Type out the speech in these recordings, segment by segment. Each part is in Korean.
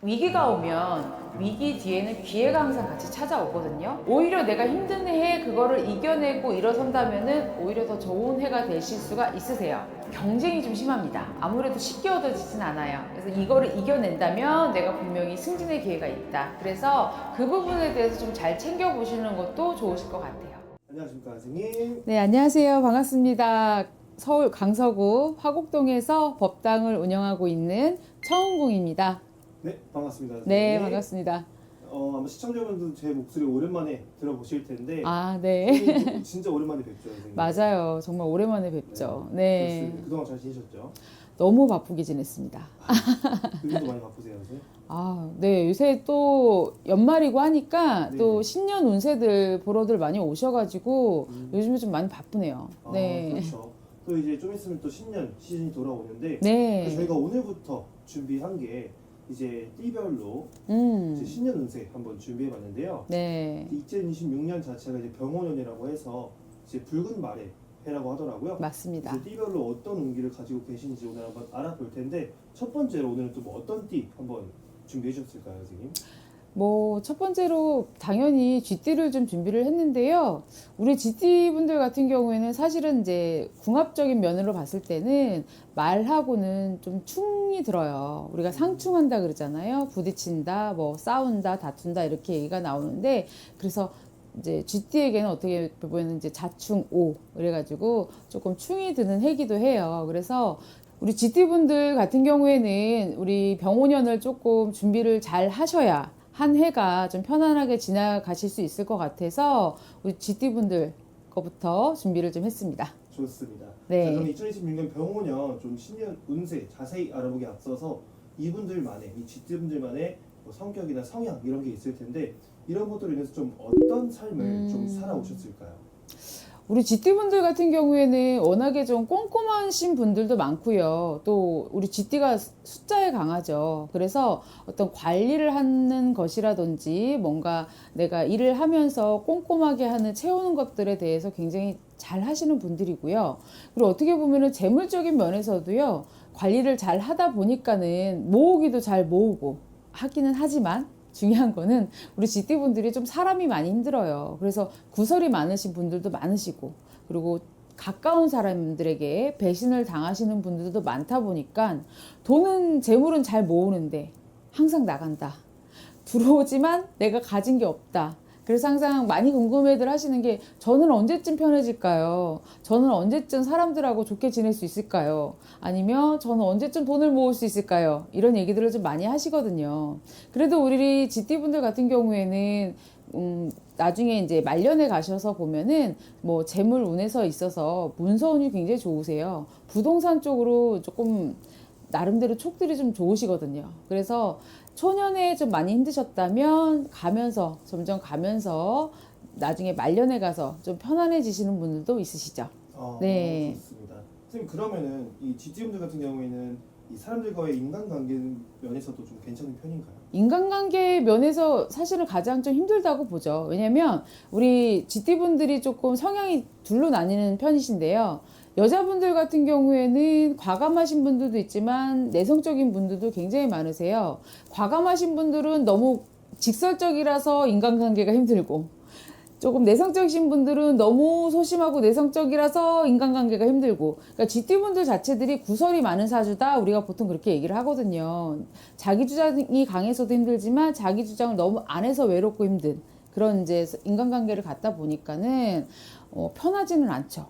위기가 오면 위기 뒤에는 기회가 항상 같이 찾아오거든요. 오히려 내가 힘든 해에 그거를 이겨내고 일어선다면은 오히려 더 좋은 해가 되실 수가 있으세요. 경쟁이 좀 심합니다. 아무래도 쉽게 얻어지진 않아요. 그래서 이거를 이겨낸다면 내가 분명히 승진의 기회가 있다. 그래서 그 부분에 대해서 좀 잘 챙겨보시는 것도 좋으실 것 같아요. 안녕하십니까 선생님. 네, 안녕하세요. 반갑습니다. 서울 강서구 화곡동에서 법당을 운영하고 있는 청운궁입니다. 네, 반갑습니다 선생님. 네, 반갑습니다. 아마 시청자분들도 제 목소리 오랜만에 들어보실 텐데 아, 네. 선생님 진짜 오랜만에 뵙죠 선생님. 맞아요. 정말 오랜만에 뵙죠. 네. 그렇습니다. 그동안 잘 지내셨죠? 너무 바쁘게 지냈습니다. 요즘도 많이 바쁘세요 선생님? 아, 네. 요새 또 연말이고 하니까 네. 또 신년 운세들 보러들 많이 오셔가지고 요즘에 좀 많이 바쁘네요. 아, 네. 그렇죠. 또 이제 좀 있으면 또 신년 시즌이 돌아오는데 네. 그래서 저희가 오늘부터 준비한 게 이제 띠별로 이제 음. 신년 운세 한번 준비해봤는데요. 네. 2026년 자체가 이제 병원연이라고 해서 이제 붉은 말의 해라고 하더라고요. 맞습니다. 이제 띠별로 어떤 운기를 가지고 계신지 오늘 한번 알아볼 텐데 첫 번째로 오늘은 또 뭐 어떤 띠 한번 준비해 주셨을까요, 선생님? 뭐 첫 번째로 당연히 쥐띠를 좀 준비를 했는데요. 우리 쥐띠 분들 같은 경우에는 사실은 이제 궁합적인 면으로 봤을 때는 말하고는 좀 충이 들어요. 우리가 상충한다 그러잖아요. 부딪힌다, 뭐 싸운다, 다툰다 이렇게 얘기가 나오는데 그래서 이제 쥐띠에게는 어떻게 보면 이제 자충오 그래가지고 조금 충이 드는 해기도 해요. 그래서 우리 쥐띠 분들 같은 경우에는 우리 병오년을 조금 준비를 잘 하셔야 한 해가 좀 편안하게 지나가실 수 있을 것 같아서 우리 쥐띠 분들 거부터 준비를 좀 했습니다. 좋습니다. 네. 자, 그럼 2026년 병오년 좀 신년 운세 자세히 알아보기 앞서서 이분들만의 이 쥐띠분들만의 뭐 성격이나 성향 이런 게 있을 텐데 이런 것들로 인해서 좀 어떤 삶을 좀 살아오셨을까요? 우리 쥐띠분들 같은 경우에는 워낙에 좀 꼼꼼하신 분들도 많고요. 또 우리 쥐띠가 숫자에 강하죠. 그래서 어떤 관리를 하는 것이라든지 뭔가 내가 일을 하면서 꼼꼼하게 하는 채우는 것들에 대해서 굉장히 잘 하시는 분들이고요. 그리고 어떻게 보면은 재물적인 면에서도요. 관리를 잘 하다 보니까는 모으기도 잘 모으고 하기는 하지만 중요한 거는 우리 쥐띠분들이 좀 사람이 많이 힘들어요. 그래서 구설이 많으신 분들도 많으시고 그리고 가까운 사람들에게 배신을 당하시는 분들도 많다 보니까 돈은 재물은 잘 모으는데 항상 나간다. 들어오지만 내가 가진 게 없다. 그래서 항상 많이 궁금해들 하시는 게 저는 언제쯤 편해질까요? 저는 언제쯤 사람들하고 좋게 지낼 수 있을까요? 아니면 저는 언제쯤 돈을 모을 수 있을까요? 이런 얘기들을 좀 많이 하시거든요. 그래도 우리 쥐띠분들 같은 경우에는 나중에 이제 말년에 가셔서 보면은 뭐 재물 운에서 있어서 문서운이 굉장히 좋으세요. 부동산 쪽으로 조금 나름대로 촉들이 좀 좋으시거든요. 그래서 초년에 좀 많이 힘드셨다면 가면서 점점 가면서 나중에 말년에 가서 좀 편안해지시는 분들도 있으시죠. 네. 좋습니다. 선생님 그러면은 이 쥐띠분들 같은 경우에는 이 사람들과의 인간관계 면에서도 좀 괜찮은 편인가요? 인간관계 면에서 사실은 가장 좀 힘들다고 보죠. 왜냐면 우리 쥐띠분들이 조금 성향이 둘로 나뉘는 편이신데요. 여자분들 같은 경우에는 과감하신 분들도 있지만 내성적인 분들도 굉장히 많으세요. 과감하신 분들은 너무 직설적이라서 인간관계가 힘들고 조금 내성적이신 분들은 너무 소심하고 내성적이라서 인간관계가 힘들고 그러니까 쥐띠분들 자체들이 구설이 많은 사주다 우리가 보통 그렇게 얘기를 하거든요. 자기 주장이 강해서도 힘들지만 자기 주장을 너무 안 해서 외롭고 힘든 그런 이제 인간관계를 갖다 보니까는 편하지는 않죠.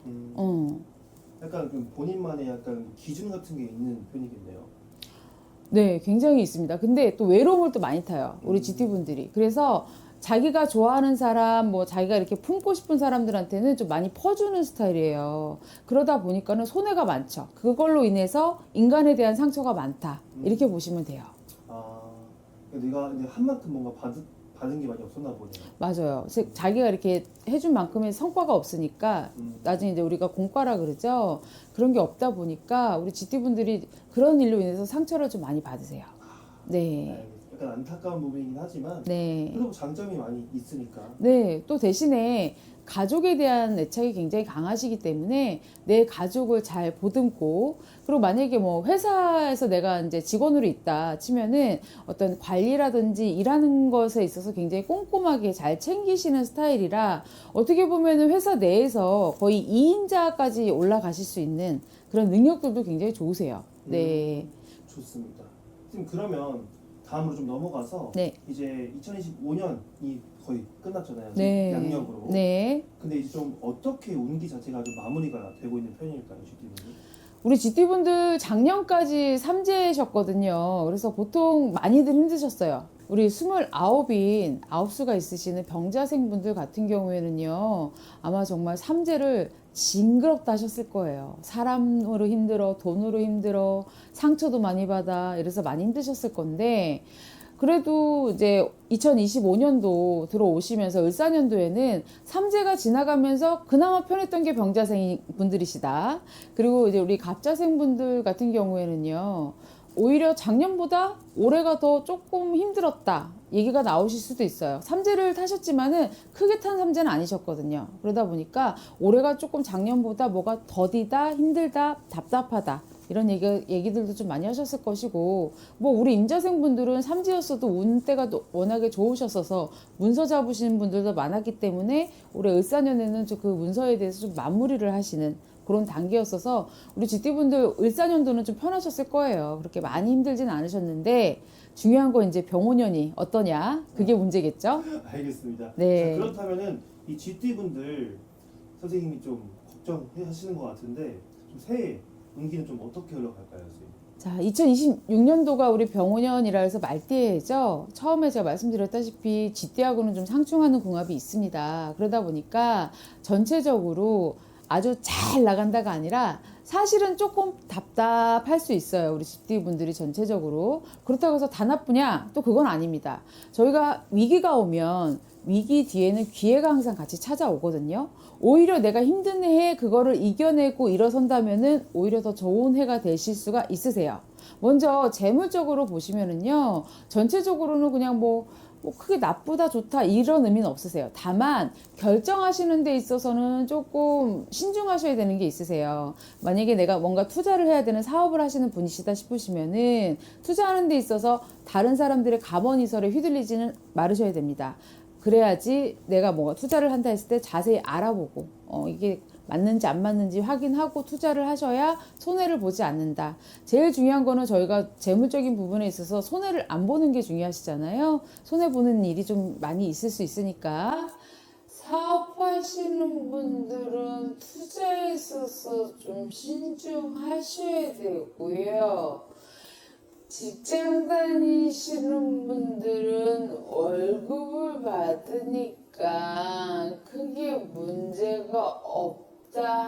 약간 좀 본인만의 약간 기준 같은 게 있는 편이겠네요. 네, 굉장히 있습니다. 근데 또 외로움을 또 많이 타요. 우리 GT분들이. 그래서 자기가 좋아하는 사람, 뭐 자기가 이렇게 품고 싶은 사람들한테는 좀 많이 퍼주는 스타일이에요. 그러다 보니까는 손해가 많죠. 그걸로 인해서 인간에 대한 상처가 많다. 이렇게 보시면 돼요. 아, 그러니까 내가 이제 한 만큼 뭔가 받은 게 많이 없었나 보네요. 맞아요. 즉 자기가 이렇게 해준 만큼의 성과가 없으니까 나중에 이제 우리가 공과라 그러죠. 그런 게 없다 보니까 우리 GT분들이 그런 일로 인해서 상처를 좀 많이 받으세요. 네. 알겠습니다. 약간 안타까운 부분이긴 하지만 네. 그래도 장점이 많이 있으니까. 네, 또 대신에 가족에 대한 애착이 굉장히 강하시기 때문에 내 가족을 잘 보듬고, 그리고 만약에 뭐 회사에서 내가 이제 직원으로 있다 치면은 어떤 관리라든지 일하는 것에 있어서 굉장히 꼼꼼하게 잘 챙기시는 스타일이라 어떻게 보면은 회사 내에서 거의 2인자까지 올라가실 수 있는 그런 능력들도 굉장히 좋으세요. 네. 좋습니다. 지금 그러면 다음으로 좀 넘어가서 네. 이제 2025년이 거의 끝났잖아요. 네. 양력으로. 네. 근데 이제 좀 어떻게 운기 자체가 좀 마무리가 되고 있는 편일까요, GT분들? 우리 GT분들 작년까지 삼재셨거든요. 그래서 보통 많이들 힘드셨어요. 우리 29인 9수가 있으시는 병자생분들 같은 경우에는요, 아마 정말 삼재를 징그럽다 하셨을 거예요. 사람으로 힘들어, 돈으로 힘들어, 상처도 많이 받아, 이래서 많이 힘드셨을 건데, 그래도 이제 2025년도 들어오시면서 을사년도에는 삼재가 지나가면서 그나마 편했던 게 병자생 분들이시다. 그리고 이제 우리 갑자생 분들 같은 경우에는요, 오히려 작년보다 올해가 더 조금 힘들었다 얘기가 나오실 수도 있어요. 삼재를 타셨지만은 크게 탄 삼재는 아니셨거든요. 그러다 보니까 올해가 조금 작년보다 뭐가 더디다, 힘들다, 답답하다, 이런 얘기들도 좀 많이 하셨을 것이고, 뭐 우리 임자생 분들은 삼재였어도 운때가 워낙에 좋으셨어서 문서 잡으시는 분들도 많았기 때문에 올해 을사년에는 그 문서에 대해서 좀 마무리를 하시는 그런 단계였어서 우리 GT분들 을사년도는 좀 편하셨을 거예요. 그렇게 많이 힘들진 않으셨는데, 중요한 건 이제 병오년이 어떠냐, 그게 문제겠죠. 알겠습니다. 네. 자, 그렇다면은 이 GT분들 선생님이 좀 걱정하시는 것 같은데 좀 새해 운기는 좀 어떻게 흘러갈까요, 선생님? 자, 2026년도가 우리 병오년이라 해서 말띠해죠. 처음에 제가 말씀드렸다시피 쥐띠하고는 좀 상충하는 궁합이 있습니다. 그러다 보니까 전체적으로 아주 잘 나간다가 아니라 사실은 조금 답답할 수 있어요. 우리 쥐띠 분들이 전체적으로. 그렇다고 해서 다 나쁘냐? 또 그건 아닙니다. 저희가 위기가 오면 위기 뒤에는 기회가 항상 같이 찾아오거든요. 오히려 내가 힘든 해에 그거를 이겨내고 일어선다면은 오히려 더 좋은 해가 되실 수가 있으세요. 먼저 재물적으로 보시면은요, 전체적으로는 그냥 뭐 크게 나쁘다 좋다 이런 의미는 없으세요. 다만 결정하시는 데 있어서는 조금 신중하셔야 되는 게 있으세요. 만약에 내가 뭔가 투자를 해야 되는 사업을 하시는 분이시다 싶으시면은 투자하는 데 있어서 다른 사람들의 감언이설에 휘둘리지는 말으셔야 됩니다. 그래야지 내가 뭔가 투자를 한다 했을 때 자세히 알아보고 이게 맞는지 안 맞는지 확인하고 투자를 하셔야 손해를 보지 않는다. 제일 중요한 거는 저희가 재물적인 부분에 있어서 손해를 안 보는 게 중요하시잖아요. 손해 보는 일이 좀 많이 있을 수 있으니까. 사업하시는 분들은 투자에 있어서 좀 신중하셔야 되고요. 직장 다니시는 분들은 월급을 받으니까 크게 문제가 없다